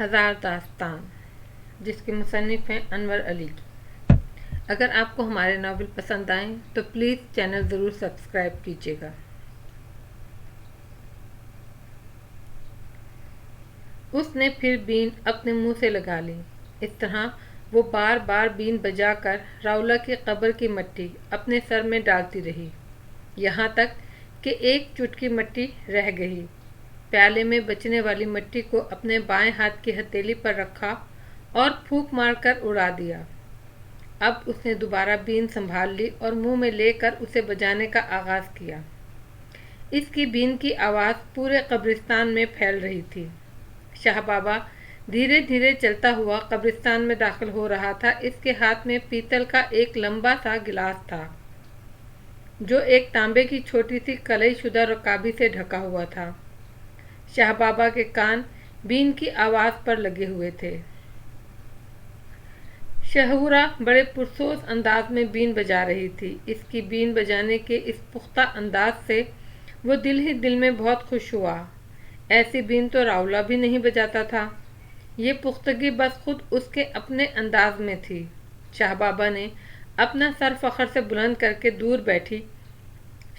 ہزار داستان، جس کے مصنف ہیں انور علی کی۔ اگر آپ کو ہمارے ناول پسند آئیں تو پلیز چینل ضرور سبسکرائب کیجیے گا۔ اس نے پھر بین اپنے منہ سے لگا لی۔ اس طرح وہ بار بار بین بجا کر راولا کی قبر کی مٹی اپنے سر میں ڈالتی رہی، یہاں تک کہ ایک چٹکی مٹی رہ گئی۔ پیالے میں بچنے والی مٹی کو اپنے بائیں ہاتھ کی ہتھیلی پر رکھا اور پھونک مار کر اڑا دیا۔ اب اس نے دوبارہ بین سنبھال لی اور منہ میں لے کر اسے بجانے کا آغاز کیا۔ اس کی بین کی آواز پورے قبرستان میں پھیل رہی تھی۔ شاہ بابا دھیرے دھیرے چلتا ہوا قبرستان میں داخل ہو رہا تھا۔ اس کے ہاتھ میں پیتل کا ایک لمبا سا گلاس تھا جو ایک تانبے کی چھوٹی سی کلئی شدہ رکابی سے ڈھکا ہوا تھا۔ شاہ بابا کے کان بین کی آواز پر لگے ہوئے تھے۔ شہورا بڑے پرسوز انداز میں بین بجا رہی تھی۔ اس کی بین بجانے کے اس پختہ انداز سے وہ دل ہی دل میں بہت خوش ہوا۔ ایسی بین تو راولا بھی نہیں بجاتا تھا۔ یہ پختگی بس خود اس کے اپنے انداز میں تھی۔ شاہ بابا نے اپنا سر فخر سے بلند کر کے دور بیٹھی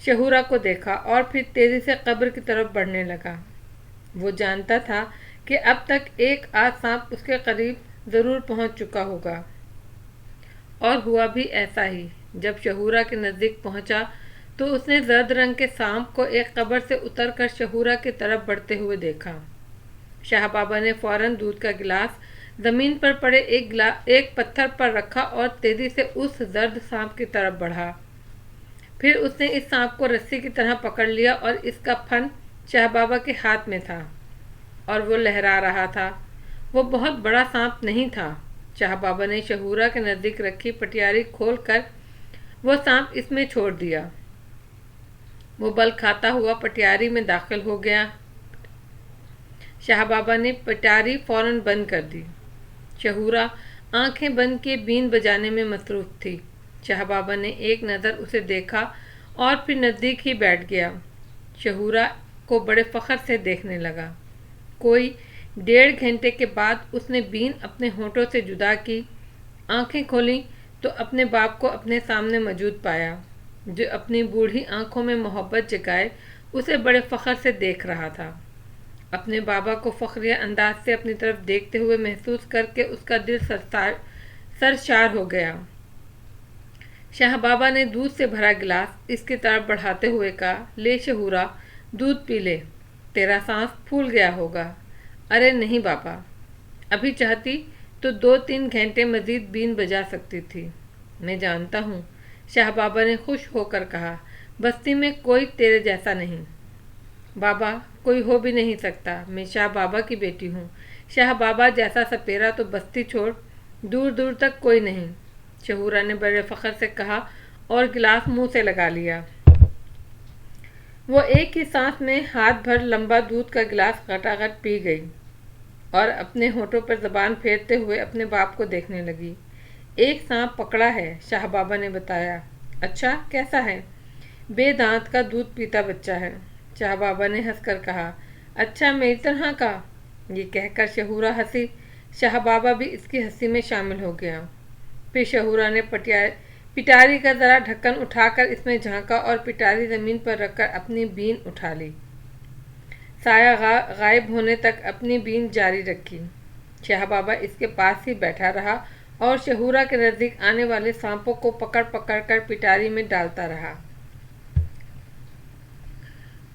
شہورا کو دیکھا اور پھر تیزی سے قبر کی طرف بڑھنے لگا۔ وہ جانتا تھا کہ اب تک ایک آدھ سانپ اس کے قریب ضرور پہنچ چکا ہوگا، اور ہوا بھی ایسا ہی۔ جب شہورا کے نزدیک پہنچا تو اس نے زرد رنگ کے سانپ کو ایک قبر سے اتر کر شہورا کی طرف بڑھتے ہوئے دیکھا۔ شاہ بابا نے فوراً دودھ کا گلاس زمین پر پڑے ایک پتھر پر رکھا اور تیزی سے اس زرد سانپ کی طرف بڑھا۔ پھر اس نے اس سانپ کو رسی کی طرح پکڑ لیا اور اس کا پھن شاہ بابا کے ہاتھ میں تھا اور وہ لہرا رہا تھا۔ وہ بہت بڑا سانپ نہیں تھا۔ شاہ بابا نے شہورا کے نزدیک رکھی پٹیاری کھول کر وہ سانپ اس میں چھوڑ دیا۔ وہ بل کھاتا ہوا پٹیاری میں داخل ہو گیا۔ شاہ بابا نے پٹیاری فوراً بند کر دی۔ شہورا آنکھیں بند کیے بین بجانے میں مصروف تھی۔ شاہ بابا نے ایک نظر اسے دیکھا اور پھر نزدیک ہی بیٹھ گیا۔ شہورا کو بڑے فخر سے دیکھنے لگا۔ کوئی 1.5 گھنٹے کے بعد اس نے بین اپنے ہونٹوں سے جدا کی، آنکھیں کھولیں تو اپنے باپ کو اپنے سامنے موجود پایا، جو اپنی بوڑھی آنکھوں میں محبت جگائے اسے بڑے فخر سے دیکھ رہا تھا۔ اپنے بابا کو فخریہ انداز سے اپنی طرف دیکھتے ہوئے محسوس کر کے اس کا دل سرشار ہو گیا۔ شاہ بابا نے دودھ سے بھرا گلاس اس کی طرف بڑھاتے ہوئے کہا، لے شہورا، دودھ پی لے، تیرا سانس پھول گیا ہوگا۔ ارے نہیں بابا، ابھی چاہتی تو 2-3 گھنٹے مزید بین بجا سکتی تھی۔ میں جانتا ہوں، شاہ بابا نے خوش ہو کر کہا، بستی میں کوئی تیرے جیسا نہیں۔ بابا، کوئی ہو بھی نہیں سکتا، میں شاہ بابا کی بیٹی ہوں۔ شاہ بابا جیسا سپیرا تو بستی چھوڑ دور دور تک کوئی نہیں، شہورا نے بڑے فخر سے کہا اور گلاس منہ سے لگا لیا۔ وہ ایک ہی سانس میں ہاتھ بھر لمبا دودھ کا گلاس گھٹاگھٹ پی گئی اور اپنے ہونٹوں پر زبان پھیرتے ہوئے اپنے باپ کو دیکھنے لگی۔ ایک سانپ پکڑا ہے، شاہ بابا نے بتایا۔ اچھا، کیسا ہے؟ بے دانت کا دودھ پیتا بچہ ہے، شاہ بابا نے ہنس کر کہا۔ اچھا، میری طرح کا؟ یہ کہہ کر شہورا ہنسی۔ شاہ بابا بھی اس کی ہنسی میں شامل ہو گیا۔ پھر شہورا نے پٹاری کا ذرا ڈھکن اٹھا کر اس میں جھانکا اور پٹاری زمین پر رکھ کر اپنی بین اٹھا لی۔ سایہ غائب ہونے تک اپنی بین جاری رکھی۔ شاہ بابا اس کے پاس ہی بیٹھا رہا اور شہورا کے نزدیک آنے والے سانپوں کو پکڑ پکڑ کر پٹاری میں ڈالتا رہا۔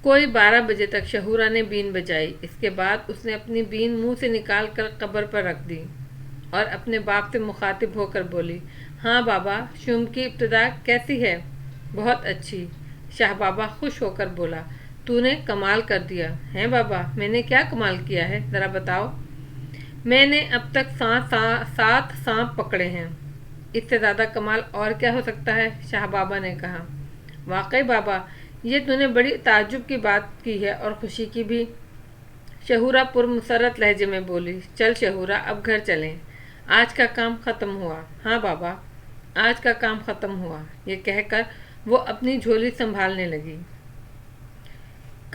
کوئی 12 بجے تک شہورا نے بین بجائی۔ اس کے بعد اس نے اپنی بین منہ سے نکال کر قبر پر رکھ دی اور اپنے باپ سے مخاطب ہو کر بولی، ہاں بابا، شوم کی ابتدا کیسی ہے؟ بہت اچھی، شاہ بابا خوش ہو کر بولا۔ تو نے کمال کر دیا ہے بابا۔ میں نے کیا کمال کیا ہے، ذرا بتاؤ۔ میں نے اب تک 7 سانپ پکڑے ہیں، اس سے زیادہ کمال اور کیا ہو سکتا ہے، شاہ بابا نے کہا۔ واقعی بابا، یہ تو نے بڑی تعجب کی بات کی ہے اور خوشی کی بھی، شہورا پرمسرت لہجے میں بولی۔ چل شہورا، اب گھر چلیں، آج کا کام ختم ہوا۔ ہاں بابا، آج کا کام ختم ہوا، یہ کہہ کر وہ اپنی جھولی سنبھالنے لگی۔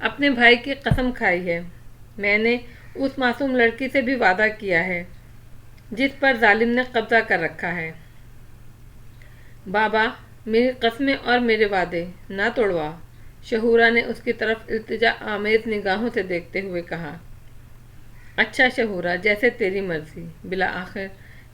اپنے بھائی کی قسم کھائی ہے۔ میں نے اس معصوم لڑکی سے بھی وعدہ کیا ہے جس پر ظالم نے قبضہ کر رکھا ہے۔ بابا، میری قسمیں اور میرے وعدے نہ توڑوا، شہورا نے اس کی طرف التجا آمیز نگاہوں سے دیکھتے ہوئے کہا۔ اچھا شہورا، جیسے تیری مرضی۔ بالآخر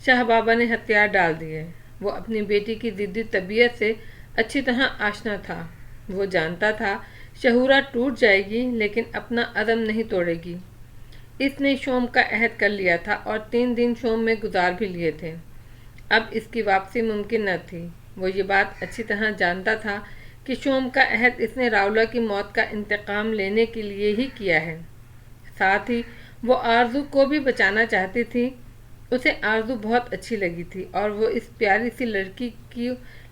شاہ بابا نے ہتھیار ڈال دیے۔ وہ اپنی بیٹی کی ضدی طبیعت سے اچھی طرح آشنا تھا۔ وہ جانتا تھا شہورا ٹوٹ جائے گی لیکن اپنا عزم نہیں توڑے گی۔ اس نے شوم کا عہد کر لیا تھا اور 3 دن شوم میں گزار بھی لیے تھے۔ اب اس کی واپسی ممکن نہ تھی۔ وہ یہ بات اچھی طرح جانتا تھا کہ شوم کا عہد اس نے راولا کی موت کا انتقام لینے کے لیے ہی کیا ہے۔ ساتھ ہی وہ آرزو کو بھی بچانا چاہتی تھی۔ اسے آرزو بہت اچھی لگی تھی اور وہ اس پیاری سی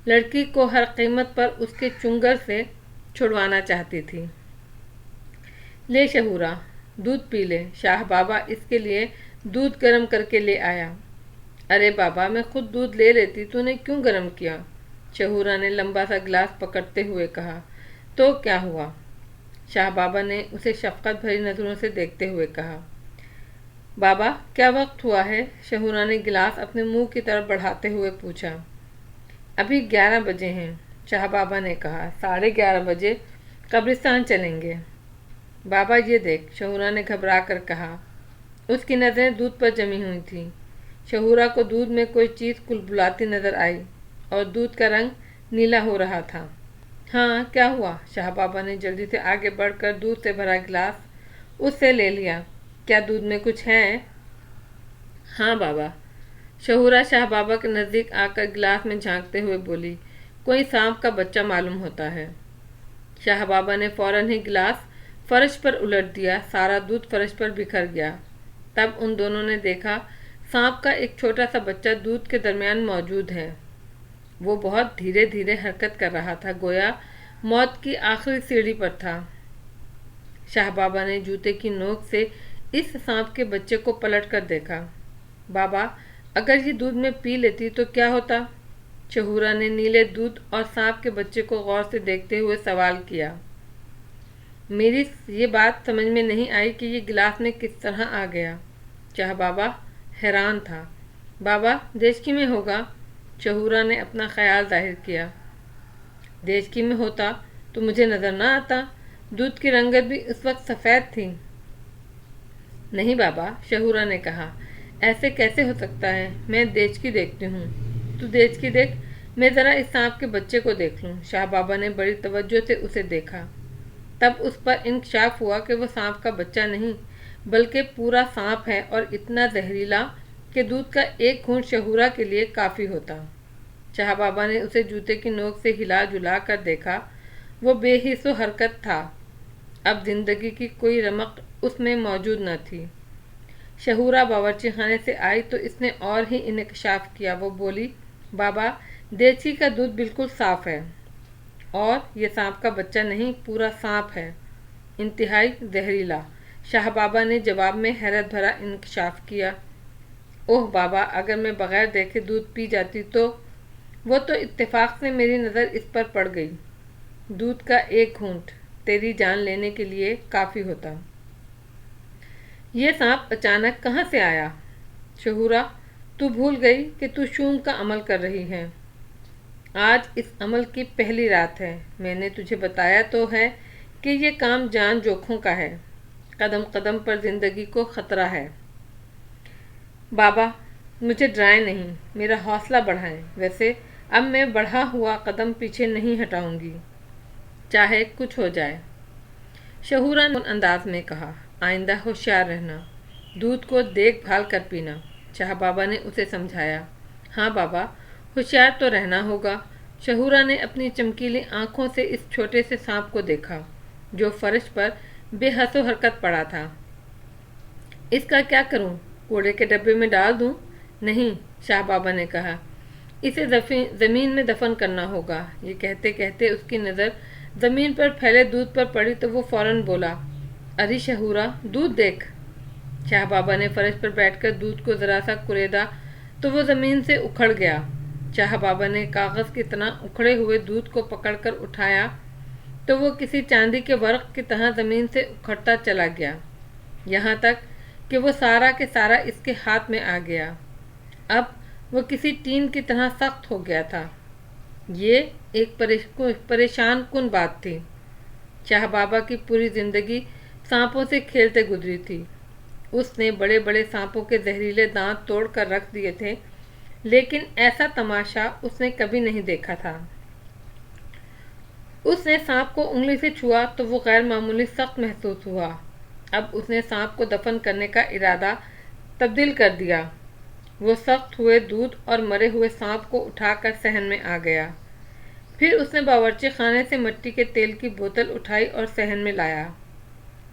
لڑکی کو ہر قیمت پر اس کے چنگر سے چھڑوانا چاہتی تھی۔ لے شہورا، دودھ پی لے۔ شاہ بابا اس کے لیے دودھ گرم کر کے لے آیا۔ ارے بابا، میں خود دودھ لے لیتی، تو نے کیوں گرم کیا؟ شہورا نے لمبا سا گلاس پکڑتے ہوئے کہا۔ تو کیا ہوا؟ شاہ بابا نے اسے شفقت بھری نظروں سے دیکھتے ہوئے کہا۔ بابا، کیا وقت ہوا ہے؟ شہورا نے گلاس اپنے منہ کی طرف بڑھاتے ہوئے پوچھا۔ ابھی 11 بجے ہیں، شاہ بابا نے کہا۔ 11:30 بجے قبرستان چلیں گے۔ بابا یہ دیکھ، شہورا نے گھبرا کر کہا۔ اس کی نظریں دودھ پر جمی ہوئی تھیں۔ شہورا کو دودھ میں کوئی چیز کلبلاتی نظر آئی اور دودھ کا رنگ نیلا ہو رہا تھا۔ ہاں، کیا ہوا؟ شاہ بابا نے جلدی سے آگے بڑھ کر دودھ سے بھرا گلاس اس سے لے لیا۔ کیا دودھ میں کچھ ہے؟ ہاں بابا۔ شہورا شاہ بابا کے نزدیک آ کر گلاس میں جھانکتے ہوئے بولی۔ کوئی سانپ کا بچہ معلوم ہوتا ہے۔ شاہ بابا نے فوراً ہی گلاس فرش پر الٹ دیا۔ سارا دودھ فرش پر بکھر گیا۔ تب ان دونوں نے دیکھا سانپ کا ایک چھوٹا سا بچہ دودھ کے درمیان موجود ہے۔ وہ بہت دھیرے دھیرے حرکت کر رہا تھا، گویا موت کی آخری سیڑھی پر تھا۔ شاہ بابا نے جوتے کی نوک سے اس سانپ کے بچے کو پلٹ کر دیکھا۔ بابا، اگر یہ دودھ میں پی لیتی تو کیا ہوتا؟ شہورا نے نیلے دودھ اور سانپ کے بچے کو غور سے دیکھتے ہوئے سوال کیا۔ میری یہ بات سمجھ میں نہیں آئی کہ یہ گلاس میں کس طرح آ گیا۔ شاہ بابا حیران تھا۔ بابا، دیچکی میں ہوگا۔ شہورا نے اپنا خیال ظاہر کیا۔ دیچکی میں ہوتا تو مجھے نظر نہ آتا، دودھ کی رنگت بھی اس وقت سفید تھی۔ نہیں بابا، شہورا نے کہا، ایسے کیسے ہو سکتا ہے؟ میں دیچکی دیکھتی ہوں۔ تو دیچکی دیکھ، میں ذرا اس سانپ کے بچے کو دیکھ لوں۔ شاہ بابا نے بڑی توجہ سے اسے دیکھا۔ تب اس پر انکشاف ہوا کہ وہ سانپ کا بچہ نہیں بلکہ پورا سانپ ہے اور اتنا زہریلا کہ دودھ کا ایک گھونٹ شہورا کے لیے کافی ہوتا۔ شاہ بابا نے اسے جوتے کی نوک سے ہلا جلا کر دیکھا۔ وہ بے حس و حرکت تھا۔ اب زندگی کی کوئی رمق اس میں موجود نہ تھی۔ شہورا باورچی خانے سے آئی تو اس نے اور ہی انکشاف کیا۔ وہ بولی، بابا، دیچکی کا دودھ بالکل صاف ہے اور یہ سانپ کا بچہ نہیں، پورا سانپ ہے، انتہائی زہریلا۔ شاہ بابا نے جواب میں حیرت بھرا انکشاف کیا۔ اوہ بابا، اگر میں بغیر دیکھے دودھ پی جاتی تو… وہ تو اتفاق سے میری نظر اس پر پڑ گئی۔ دودھ کا ایک گھونٹ تیری جان لینے کے لیے کافی ہوتا۔ یہ سانپ اچانک کہاں سے آیا؟ شہورا، تو بھول گئی کہ تو شوم کا عمل کر رہی ہے۔ آج اس عمل کی پہلی رات ہے۔ میں نے تجھے بتایا تو ہے کہ یہ کام جان جوکھوں کا ہے، قدم قدم پر زندگی کو خطرہ ہے۔ بابا، مجھے ڈرائیں نہیں، میرا حوصلہ بڑھائیں۔ ویسے اب میں بڑھا ہوا قدم پیچھے نہیں ہٹاؤں گی، چاہے کچھ ہو جائے۔ شہورا نے انداز میں کہا، آئندہ ہوشیار رہنا، دودھ کو دیکھ بھال کر پینا۔ شاہ بابا نے اسے سمجھایا۔ ہاں بابا، ہوشیار تو رہنا ہوگا۔ شہورا نے اپنی چمکیلی آنکھوں سے اس چھوٹے سے سانپ کو دیکھا جو فرش پر بے حس و حرکت پڑا تھا۔ اس کا کیا کروں؟ کوڑے کے ڈبے میں ڈال دوں؟ نہیں، شاہ بابا نے کہا، اسے زمین میں دفن کرنا ہوگا۔ یہ کہتے کہتے اس کی نظر زمین پر پھیلے دودھ پر پڑی تو وہ فوراً بولا، ارے شہورا، دودھ دیکھ۔ شاہ بابا نے فرش پر بیٹھ کر دودھ کو ذرا سا کریدا تو وہ زمین سے اکھڑ گیا۔ شاہ بابا نے کاغذ کی طرح اکھڑے ہوئے دودھ کو پکڑ کر اٹھایا تو وہ کسی چاندی کے ورق کی طرح زمین سے اکھڑتا چلا گیا، یہاں تک کہ وہ سارا کے سارا اس کے ہاتھ میں آ گیا۔ اب وہ کسی ٹین کی طرح سخت ہو گیا تھا۔ یہ ایک پریشان کن بات تھی۔ شاہ بابا کی پوری زندگی سانپوں سے کھیلتے گزری تھی۔ اس نے بڑے بڑے سانپوں کے زہریلے دانت توڑ کر رکھ دیے تھے، لیکن ایسا تماشا اس نے کبھی نہیں دیکھا تھا۔ اس نے سانپ کو انگلی سے چھوا تو وہ غیر معمولی سخت محسوس ہوا۔ اب اس نے سانپ کو دفن کرنے کا ارادہ تبدیل کر دیا۔ وہ سخت ہوئے دودھ اور مرے ہوئے سانپ کو اٹھا کر صحن میں آ گیا۔ پھر اس نے باورچی خانے سے مٹی کے تیل کی بوتل اٹھائی اور صحن میں لایا۔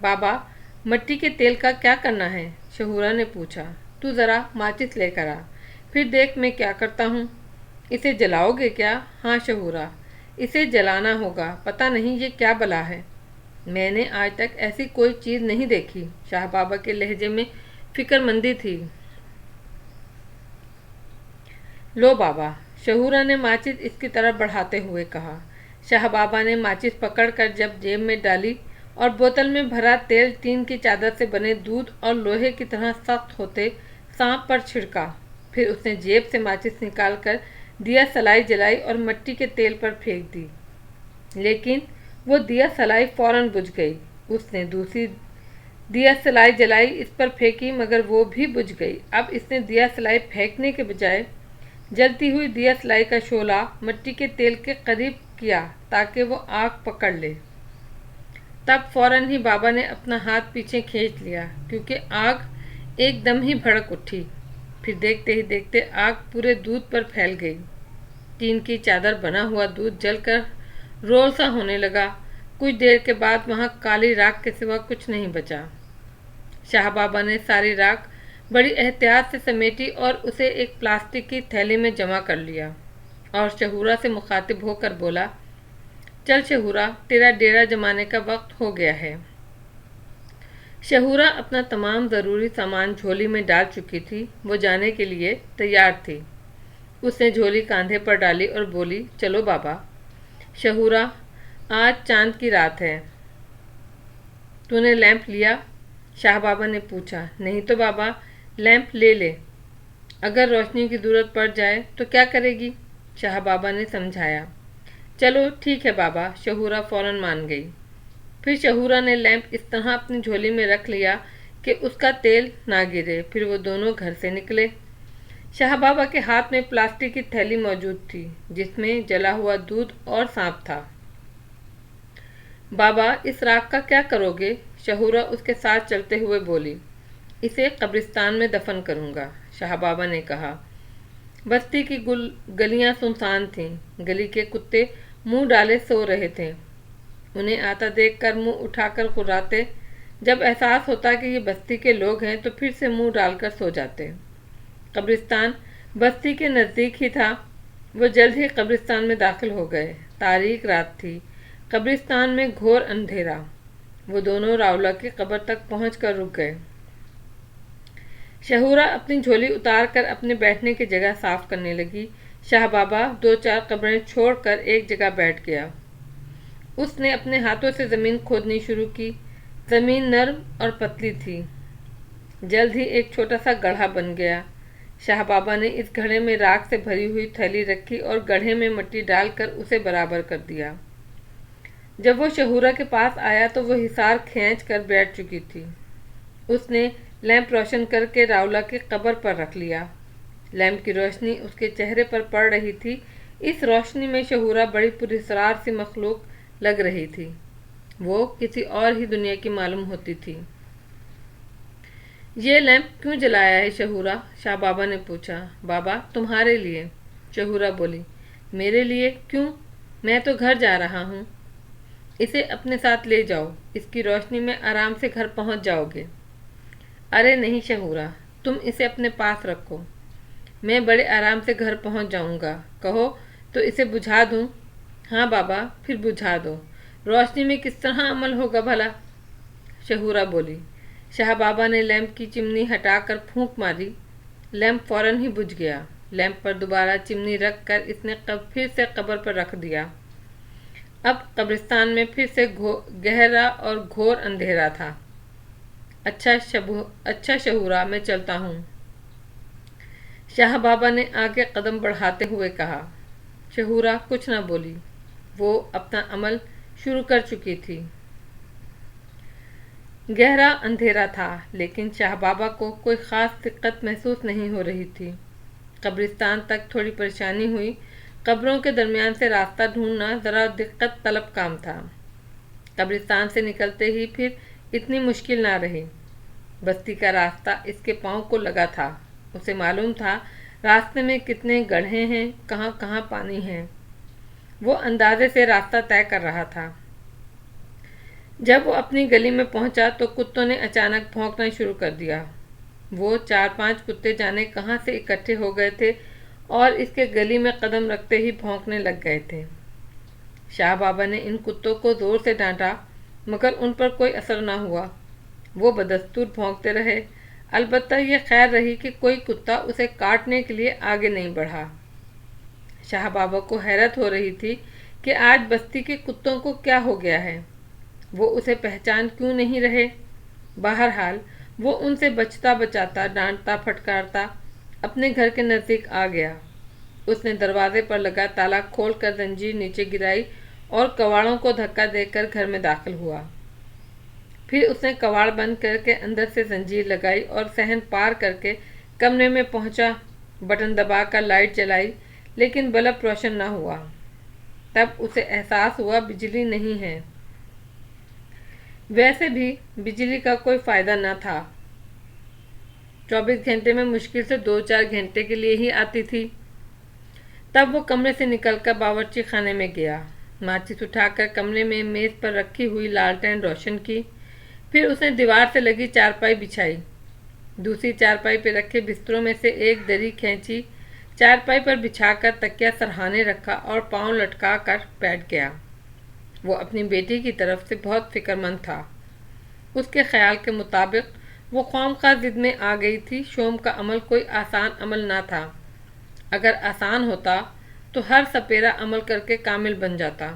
بابا، مٹی کے تیل کا کیا کرنا ہے؟ شہورا نے پوچھا۔ تو ذرا ماچس لے کر آ، پھر دیکھ میں کیا کرتا ہوں۔ اسے جلاؤ گے کیا؟ ہاں شہورا، اسے جلانا ہوگا، پتہ نہیں یہ کیا بلا ہے۔ میں نے آج تک ایسی کوئی چیز نہیں دیکھی۔ شاہ بابا کے لہجے میں فکر مندی تھی۔ لو بابا، شہورا نے ماچس اس کی طرف بڑھاتے ہوئے کہا۔ شاہ بابا نے ماچس پکڑ کر جب جیب میں ڈالی اور بوتل میں بھرا تیل ٹین کی چادر سے بنے دودھ اور لوہے کی طرح سخت ہوتے سانپ پر چھڑکا۔ پھر اس نے جیب سے ماچس نکال کر دیا سلائی جلائی اور مٹی کے تیل پر پھینک دی، لیکن وہ دیا سلائی فوراً بجھ گئی۔ اس نے دوسری دیا سلائی جلائی اس پر پھینکی مگر وہ بھی بجھ گئی۔ اب اس نے دیا سلائی پھینکنے کے بجائے جلتی ہوئی دیا سلائی کا شعلہ مٹی کے تیل کے قریب کیا تاکہ وہ آگ پکڑ لے۔ تب فوراً ہی بابا نے اپنا ہاتھ پیچھے کھینچ لیا کیونکہ آگ ایک دم ہی بھڑک اٹھی۔ پھر دیکھتے ہی دیکھتے آگ پورے دودھ پر پھیل گئی۔ ٹین کی چادر بنا ہوا دودھ جل کر رول سا ہونے لگا۔ کچھ دیر کے بعد وہاں کالی راکھ کے سوا کچھ نہیں بچا۔ شاہ بابا نے ساری راکھ بڑی احتیاط سے سمیٹی اور اسے ایک پلاسٹک کی تھیلی میں جمع کر لیا اور شہورا سے مخاطب ہو کر بولا، چل شہورا، تیرا ڈیرا جمانے کا وقت ہو گیا ہے۔ شہورا اپنا تمام ضروری سامان جھولی میں ڈال چکی تھی۔ وہ جانے کے لیے تیار تھی۔ اس نے جھولی کاندھے پر ڈالی اور بولی، چلو بابا۔ شہورا، آج چاند کی رات ہے، تو نے لیمپ لیا؟ شاہ بابا نے پوچھا۔ نہیں تو بابا، لیمپ لے لے، اگر روشنی کی ضرورت پڑ جائے تو کیا کرے گی؟ شاہ بابا نے سمجھایا۔ چلو ٹھیک ہے بابا، شہورا فوراً مان گئی۔ پھر شہورا نے لیمپ اس طرح اپنی جھولی میں رکھ لیا کہ اس کا تیل نہ گرے۔ پھر وہ دونوں گھر سے نکلے۔ شاہ بابا کے ہاتھ میں پلاسٹک کی تھیلی موجود تھی جس میں جلا ہوا دودھ اور سانپ تھا۔ بابا، اس راکھ کا کیا کرو گے؟ شہورا اس کے ساتھ چلتے ہوئے بولی۔ اسے قبرستان میں دفن کروں گا، شاہ بابا نے کہا۔ بستی کی گلیاں سنسان تھیں۔ گلی کے کتے منہ ڈالے سو رہے تھے۔ انہیں آتا دیکھ کر منہ اٹھا کر قراتے۔ جب احساس ہوتا کہ یہ بستی کے لوگ ہیں تو پھر سے منہ ڈال کر سو جاتے۔ قبرستان بستی کے نزدیک ہی تھا۔ وہ جلد ہی قبرستان میں داخل ہو گئے۔ تاریک رات تھی۔ قبرستان میں گھور اندھیرا۔ وہ دونوں راولا کی قبر تک پہنچ کر رک گئے۔ شہورا اپنی جھولی اتار کر اپنے بیٹھنے کی جگہ صاف کرنے لگی۔ شاہ بابا دو چار قبریں چھوڑ کر ایک جگہ بیٹھ گیا۔ اس نے اپنے ہاتھوں سے زمین کھودنی شروع کی۔ زمین نرم اور پتلی تھی۔ جلد ہی ایک چھوٹا سا گڑھا بن گیا۔ شاہ بابا نے اس گڑھے میں راکھ سے بھری ہوئی تھیلی رکھی اور گڑھے میں مٹی ڈال کر اسے برابر کر دیا۔ جب وہ شہورا کے پاس آیا تو وہ حصار کھینچ کر بیٹھ چکی تھی۔ اس نے لیمپ روشن کر کے راولا کی قبر پر رکھ لیا۔ لیمپ کی روشنی اس کے چہرے پر پڑ رہی تھی۔ اس روشنی میں شہورا بڑی پراسرار سی مخلوق لگ رہی تھی۔ وہ کسی اور ہی دنیا کی معلوم ہوتی تھی۔ یہ لیمپ کیوں جلایا ہے شہورا؟ شاہ بابا نے پوچھا۔ بابا، تمہارے لیے، شہورا بولی۔ میرے لیے کیوں؟ میں تو گھر جا رہا ہوں۔ اسے اپنے ساتھ لے جاؤ، اس کی روشنی میں آرام سے گھر پہنچ جاؤ گے۔ ارے نہیں شہورا، تم اسے اپنے پاس رکھو، میں بڑے آرام سے گھر پہنچ جاؤں گا۔ کہو تو اسے بجھا دوں؟ ہاں بابا، پھر بجھا دو۔ روشنی میں کس طرح عمل ہوگا بھلا؟ شہورا بولی۔ شاہ بابا نے لیمپ کی چمنی ہٹا کر پھونک ماری۔ لیمپ فوراً ہی بجھ گیا۔ لیمپ پر دوبارہ چمنی رکھ کر اس نے پھر سے قبر پر رکھ دیا اب قبرستان میں پھر سے گہرا اور گھور اندھیرا تھا۔ اچھا شہورا، میں چلتا ہوں، شاہ بابا نے آگے قدم بڑھاتے ہوئے کہا۔ شہورا کچھ نہ بولی، وہ اپنا عمل شروع کر چکی تھی۔ گہرا اندھیرا تھا، لیکن شاہ بابا کو کوئی خاص دقت محسوس نہیں ہو رہی تھی۔ قبرستان تک تھوڑی پریشانی ہوئی۔ قبروں کے درمیان سے راستہ ڈھونڈنا ذرا دقت طلب کام تھا۔ قبرستان سے نکلتے ہی پھر اتنی مشکل نہ رہی۔ بستی کا راستہ اس کے پاؤں کو لگا تھا۔ اسے معلوم تھا راستے میں کتنے گڑھے ہیں، کہاں کہاں پانی ہے۔ وہ اندازے سے راستہ طے کر رہا تھا۔ جب وہ اپنی گلی میں پہنچا تو کتوں نے اچانک بھونکنا شروع کر دیا۔ وہ 4-5 کتے جانے کہاں سے اکٹھے ہو گئے تھے اور اس کے گلی میں قدم رکھتے ہی بھونکنے لگ گئے تھے۔ شاہ بابا نے ان کتوں کو زور سے ڈانٹا، مگر ان پر کوئی اثر نہ ہوا۔ وہ بدستور بھونکتے رہے۔ البتہ یہ خیر رہی کہ کوئی کتا اسے کاٹنے کے لیے آگے نہیں بڑھا۔ شاہ بابا کو حیرت ہو رہی تھی کہ آج بستی کے کتوں کو کیا ہو گیا ہے، وہ اسے پہچان کیوں نہیں رہے۔ بہرحال وہ ان سے بچتا بچاتا، ڈانٹتا پھٹکارتا اپنے گھر کے نزدیک آ گیا۔ اس نے دروازے پر لگا تالا کھول کر زنجیر نیچے گرائی اور کواڑوں کو دھکا دے کر گھر میں داخل ہوا۔ پھر اس نے کواڑ بند کر کے اندر سے زنجیر لگائی اور صحن پار کر کے کمرے میں پہنچا۔ بٹن دبا کر لائٹ جلائی، لیکن بلب روشن نہ ہوا۔ تب اسے احساس ہوا بجلی نہیں ہے۔ ویسے بھی بجلی کا کوئی فائدہ نہ تھا۔ 24 گھنٹے میں مشکل سے 2-4 گھنٹے کے لیے ہی آتی تھی۔ تب وہ کمرے سے نکل کر باورچی خانے میں گیا۔ ماچس اٹھا کر کمرے میں میز پر رکھی ہوئی لالٹین روشن کی۔ پھر اس نے دیوار سے لگی چارپائی بچھائی۔ دوسری چارپائی پہ رکھے بستروں میں سے ایک دری کھینچی، چارپائی پر بچھا کر تکیہ سرہانے رکھا اور پاؤں لٹکا کر بیٹھ گیا۔ وہ اپنی بیٹی کی طرف سے بہت فکر مند تھا۔ اس کے خیال کے مطابق وہ خواہ ضد میں آ گئی تھی۔ شوم کا عمل کوئی آسان عمل نہ تھا۔ اگر آسان ہوتا تو ہر سپیرا عمل کر کے کامل بن جاتا۔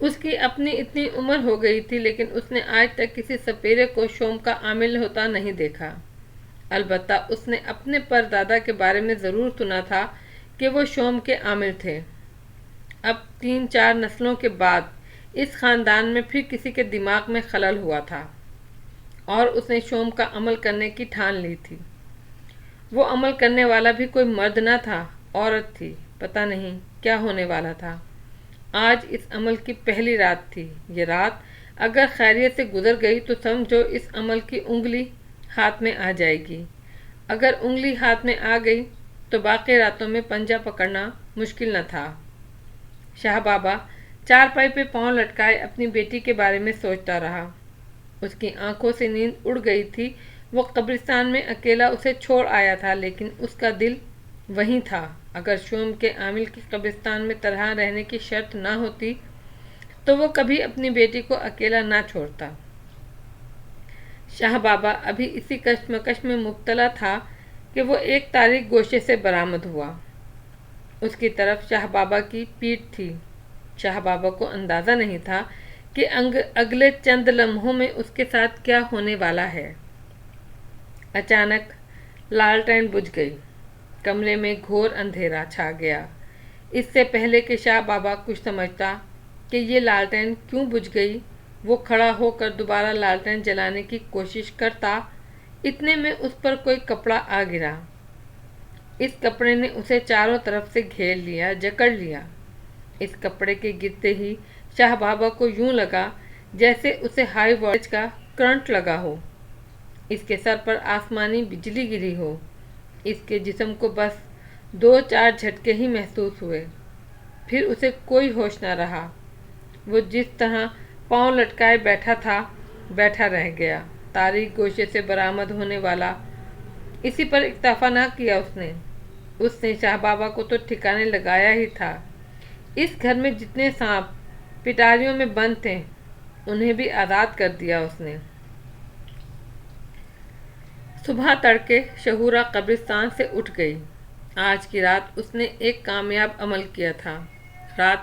اس کی اپنی اتنی عمر ہو گئی تھی، لیکن اس نے آج تک کسی سپیرے کو شوم کا عامل ہوتا نہیں دیکھا۔ البتہ اس نے اپنے پردادا کے بارے میں ضرور سنا تھا کہ وہ شوم کے عامل تھے۔ اب 3-4 نسلوں کے بعد اس خاندان میں پھر کسی کے دماغ میں خلل ہوا تھا اور اس نے شوم کا عمل کرنے کی ٹھان لی تھی۔ وہ عمل کرنے والا بھی کوئی مرد نہ تھا، عورت تھی۔ پتہ نہیں کیا ہونے والا تھا۔ آج اس عمل کی پہلی رات تھی۔ یہ رات اگر خیریت سے گزر گئی تو سمجھو اس عمل کی انگلی ہاتھ میں آ جائے گی۔ اگر انگلی ہاتھ میں آ گئی تو باقی راتوں میں پنجہ پکڑنا مشکل نہ تھا۔ شاہ بابا چارپائی پہ پاؤں لٹکائے اپنی بیٹی کے بارے میں سوچتا رہا۔ اس کی آنکھوں سے نیند اڑ گئی تھی۔ وہ قبرستان میں اکیلا اسے چھوڑ آیا تھا، لیکن اس کا دل وہیں تھا۔ اگر شوم کے عامل کی قبرستان میں تنہا رہنے کی شرط نہ ہوتی تو وہ کبھی اپنی بیٹی کو اکیلا نہ چھوڑتا۔ شاہ بابا ابھی اسی کشمکش میں مبتلا تھا کہ وہ ایک تاریک گوشے سے برآمد ہوا۔ اس کی طرف شاہ بابا کی پیٹھ تھی۔ شاہ بابا کو اندازہ نہیں تھا کہ اگلے چند لمحوں میں اس کے ساتھ کیا ہونے والا ہے۔ اچانک لالٹین بجھ گئی۔ کمرے میں گھور اندھیرا چھا گیا۔ اس سے پہلے کہ شاہ بابا کچھ سمجھتا کہ یہ لالٹین کیوں بجھ گئی، وہ کھڑا ہو کر دوبارہ لالٹین جلانے کی کوشش کرتا، اتنے میں اس پر کوئی کپڑا آ گرا۔ اس کپڑے نے اسے چاروں طرف سے گھیر لیا، جکڑ لیا۔ اس کپڑے کے گرتے ہی شاہ بابا کو یوں لگا جیسے اسے ہائی وولٹیج کا کرنٹ لگا ہو۔ اس کے سر پر آسمانی بجلی گری ہو۔ اس کے جسم کو بس 2-4 جھٹکے ہی محسوس ہوئے، پھر اسے کوئی ہوش نہ رہا۔ وہ جس طرح پاؤں لٹکائے بیٹھا تھا، بیٹھا رہ گیا۔ تاریک گوشے سے برآمد ہونے والا اسی پر اکتفا نہ کیا اس نے شاہ بابا کو تو ٹھکانے لگایا ہی تھا۔ اس گھر میں جتنے سانپ پٹاریوں میں بند تھے انہیں بھی آزاد کر دیا اس نے۔ صبح تڑکے شہورا قبرستان سے اٹھ گئی۔ آج کی رات اس نے ایک کامیاب عمل کیا تھا۔ رات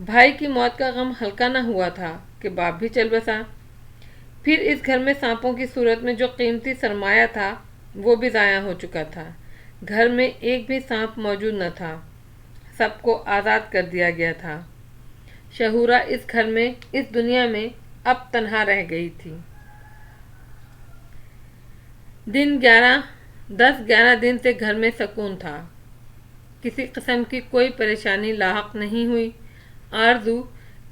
بھائی کی موت کا غم ہلکا نہ ہوا تھا کہ باپ بھی چل بسا۔ پھر اس گھر میں سانپوں کی صورت میں جو قیمتی سرمایہ تھا وہ بھی ضائع ہو چکا تھا۔ گھر میں ایک بھی سانپ موجود نہ تھا، سب کو آزاد کر دیا گیا تھا۔ شہورا اس گھر میں، اس دنیا میں اب تنہا رہ گئی تھی۔ 10-11 دن سے گھر میں سکون تھا، کسی قسم کی کوئی پریشانی لاحق نہیں ہوئی۔ آرزو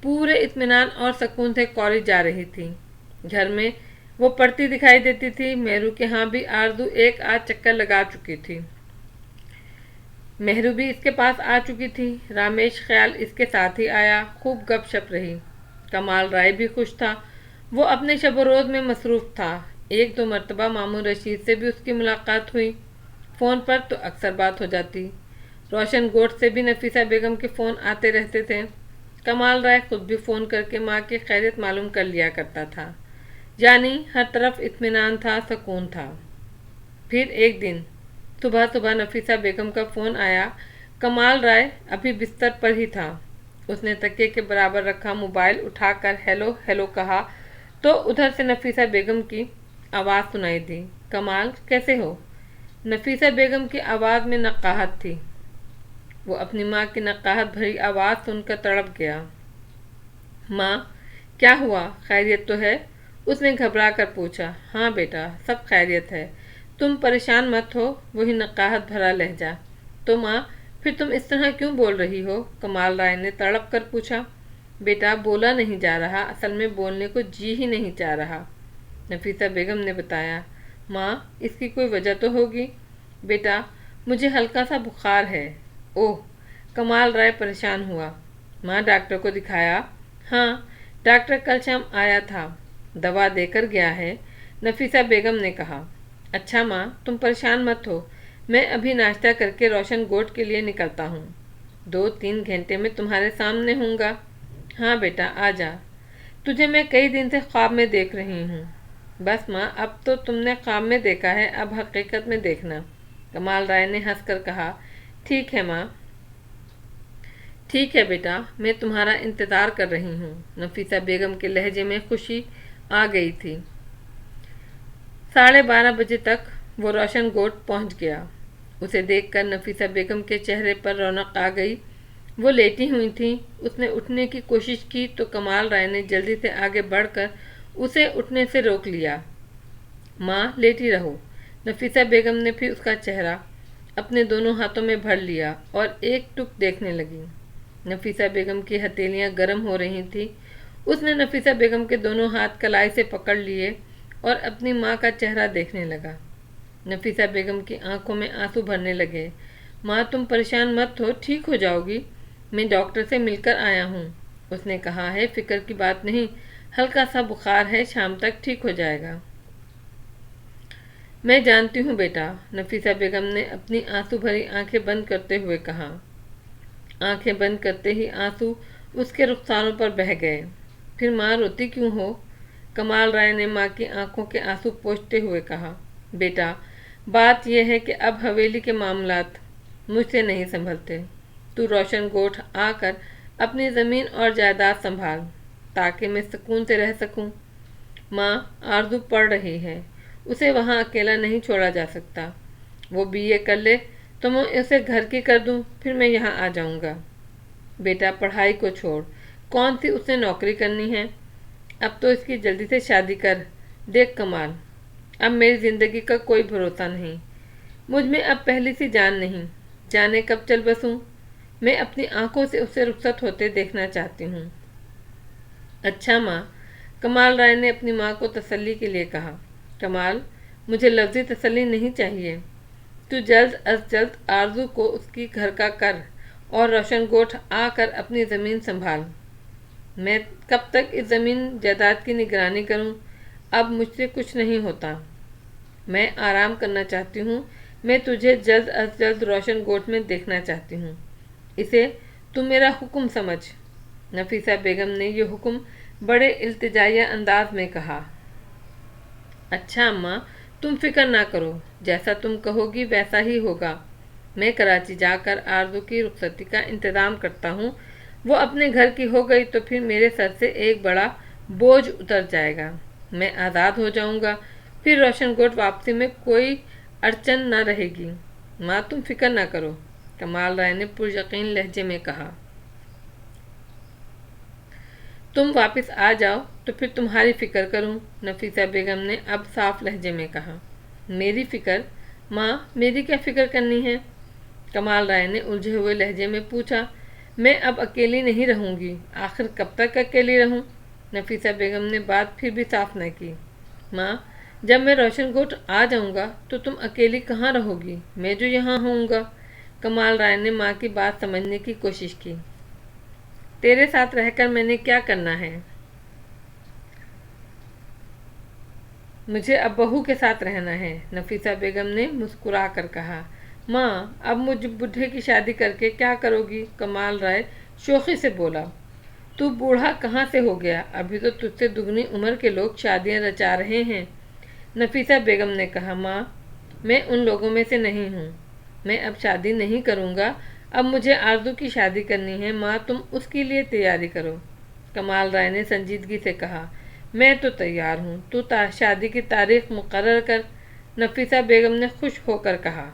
پورے اطمینان اور سکون سے کالج جا رہی تھی۔ گھر میں وہ پڑھتی دکھائی دیتی تھی۔ مہرو کے ہاں بھی آرزو ایک آدھ چکر لگا چکی تھی۔ مہرو بھی اس کے پاس آ چکی تھی۔ رامیش خیال اس کے ساتھ ہی آیا، خوب گپ شپ رہی۔ کمال رائے بھی خوش تھا، وہ اپنے شب و روز میں مصروف تھا۔ 1-2 مرتبہ ماموں رشید سے بھی اس کی ملاقات ہوئی، فون پر تو اکثر بات ہو جاتی۔ روشن گوٹ سے بھی نفیسہ بیگم کے فون آتے رہتے تھے۔ کمال رائے خود بھی فون کر کے ماں کی خیریت معلوم کر لیا کرتا تھا، یعنی ہر طرف اطمینان تھا، سکون تھا۔ پھر ایک دن صبح نفیسہ بیگم کا فون آیا۔ کمال رائے ابھی بستر پر ہی تھا۔ اس نے تکیے کے برابر رکھا موبائل اٹھا کر ہیلو ہیلو کہا تو ادھر سے نفیسہ بیگم کی آواز سنائی دی، کمال کیسے ہو؟ نفیسہ بیگم کی آواز میں نقاہت تھی۔ وہ اپنی ماں کی نقاہت بھری آواز سن کر تڑپ گیا۔ ماں کیا ہوا، خیریت تو ہے؟ اس نے گھبرا کر پوچھا۔ ہاں بیٹا، سب خیریت ہے، تم پریشان مت ہو، وہی نقاہت بھرا لہجہ۔ تو ماں پھر تم اس طرح کیوں بول رہی ہو؟ کمال رائے نے تڑپ کر پوچھا۔ بیٹا بولا نہیں جا رہا، اصل میں بولنے کو جی ہی نہیں چاہ رہا، نفیسہ بیگم نے بتایا۔ ماں اس کی کوئی وجہ تو ہوگی؟ بیٹا مجھے ہلکا سا بخار ہے۔ اوہ، کمال رائے پریشان ہوا۔ ماں ڈاکٹر کو دکھایا؟ ہاں، ڈاکٹر کل شام آیا تھا، دوا دے کر گیا ہے، نفیسہ بیگم نے کہا۔ اچھا ماں تم پریشان مت ہو، میں ابھی ناشتہ کر کے روشن گوٹ کے لیے نکلتا ہوں، 2-3 گھنٹے میں تمہارے سامنے ہوں گا۔ ہاں بیٹا آ جا، تجھے میں کئی دن سے خواب میں دیکھ رہی ہوں۔ بس ماں اب تو تم نے خواب میں دیکھا ہے، اب حقیقت میں دیکھنا، کمال رائے نے ہنس کر کہا۔ ٹھیک ہے ماں، ٹھیک ہے بیٹا، میں تمہارا انتظار کر رہی ہوں۔ نفیسہ بیگم کے لہجے میں خوشی آ گئی تھی۔ 12:30 بجے تک وہ روشن گوٹ پہنچ گیا۔ اسے دیکھ کر نفیسہ بیگم کے چہرے پر رونق آ گئی۔ وہ لیٹی ہوئی تھیں، اس نے اٹھنے کی کوشش کی تو کمال رائے نے جلدی سے آگے بڑھ کر اسے اٹھنے سے روک لیا۔ ماں لیٹی رہو۔ نفیسہ بیگم نے پھر اس کا چہرہ اپنے دونوں ہاتھوں میں بھر لیا اور ایک ٹک دیکھنے لگی۔ نفیسہ بیگم کی ہتھیلیاں گرم ہو رہی تھیں۔ اس نے نفیسہ بیگم کے دونوں ہاتھ کلائی سے پکڑ لیے اور اپنی ماں کا چہرہ دیکھنے لگا۔ نفیسہ بیگم کی آنکھوں میں آنسو بھرنے لگے۔ ماں تم پریشان مت ہو، ٹھیک ہو جاؤ گی، میں ڈاکٹر سے مل کر آیا ہوں، اس نے کہا ہے، فکر کی بات نہیں، ہلکا سا بخار ہے، شام تک ٹھیک ہو جائے گا۔ میں جانتی ہوں بیٹا، نفیسہ بیگم نے اپنی آنسو بھری آنکھیں بند کرتے ہوئے کہا۔ آنکھیں بند کرتے ہی آنسو اس کے رخساروں پر بہہ گئے۔ پھر ماں روتی کیوں ہو؟ کمال رائے نے ماں کی آنکھوں کے آنسو پوچھتے ہوئے کہا۔ بیٹا بات یہ ہے کہ اب حویلی کے معاملات مجھ سے نہیں سنبھلتے، تو روشن گوٹ آ کر اپنی زمین اور جائیداد سنبھال تاکہ میں سکون سے رہ سکوں۔ ماں آرزو پڑھ رہی ہے، اسے وہاں اکیلا نہیں چھوڑا جا سکتا، وہ BA کر لے تو میں اسے گھر کی کر دوں، پھر میں یہاں آ جاؤں گا۔ بیٹا پڑھائی کو چھوڑ، کون سی اس نے نوکری کرنی ہے؟ اب تو اس کی جلدی سے شادی کر۔ دیکھ کمال، اب میری زندگی کا کوئی بھروسہ نہیں، مجھ میں اب پہلی سی جان نہیں، جانے کب چل بسوں، میں اپنی آنکھوں سے اسے رخصت ہوتے دیکھنا چاہتی ہوں۔ اچھا ماں، کمال رائے نے اپنی ماں کو تسلی کے لیے کہا۔ کمال مجھے لفظی تسلی نہیں چاہیے، تو جلد از جلد آرزو کو اس کی گھر کا کر اور روشن گوٹ آ کر اپنی زمین سنبھال۔ میں کب تک اس زمین جائیداد کی نگرانی کروں؟ اب مجھ سے کچھ نہیں ہوتا، میں آرام کرنا چاہتی ہوں، میں تجھے جلد از جلد روشن گوٹ میں دیکھنا چاہتی ہوں، اسے تو میرا حکم سمجھ۔ نفیسہ بیگم نے یہ حکم بڑے التجائیہ انداز میں کہا۔ اچھا اماں، تم فکر نہ کرو، جیسا تم کہو گی ویسا ہی ہوگا، میں کراچی جا کر آرزو کی رخصتی کا انتظام کرتا ہوں وہ اپنے گھر کی ہو گئی تو پھر میرے سر سے ایک بڑا بوجھ اتر جائے گا، میں آزاد ہو جاؤں گا، پھر روشن کوٹ واپسی میں کوئی اڑچن نہ رہے گی۔ ماں تم فکر نہ کرو، کمال رائے نے پریقین لہجے میں کہا۔ تم واپس آ جاؤ تو پھر تمہاری فکر کروں، نفیسہ بیگم نے اب صاف لہجے میں کہا۔ میری فکر؟ ماں میری کیا فکر کرنی ہے؟ کمال رائے نے الجھے ہوئے لہجے میں پوچھا۔ میں اب اکیلی نہیں رہوں گی، آخر کب تک اکیلی رہوں؟ نفیسہ بیگم نے بات پھر بھی صاف نہ کی۔ ماں جب میں روشن کوٹ آ جاؤں گا تو تم اکیلی کہاں رہو گی، میں جو یہاں ہوں گا۔ کمال رائے نے ماں کی بات سمجھنے کی کوشش کی۔ تیرے ساتھ رہ کر میں نے کیا کرنا ہے؟ مجھے اب بہو کے ساتھ رہنا ہے، نفیسہ بیگم نے مسکرا کر کہا۔ ماں اب مجھ بڈھے کی شادی کر کے کیا کرو گی؟ کمال رائے شوخی سے بولا۔ تو بوڑھا کہاں سے ہو گیا، ابھی تو تجھ سے دگنی عمر کے لوگ شادیاں رچا رہے ہیں۔ نفیسہ بیگم نے کہا۔ ماں میں ان لوگوں میں سے نہیں ہوں، میں اب شادی نہیں کروں گا، اب مجھے آرزو کی شادی کرنی ہے، ماں تم اس کے لیے تیاری کرو۔ کمال رائے نے سنجیدگی سے کہا۔ میں تو تیار ہوں، تو شادی کی تاریخ مقرر کر، نفیسہ بیگم نے خوش ہو کر کہا۔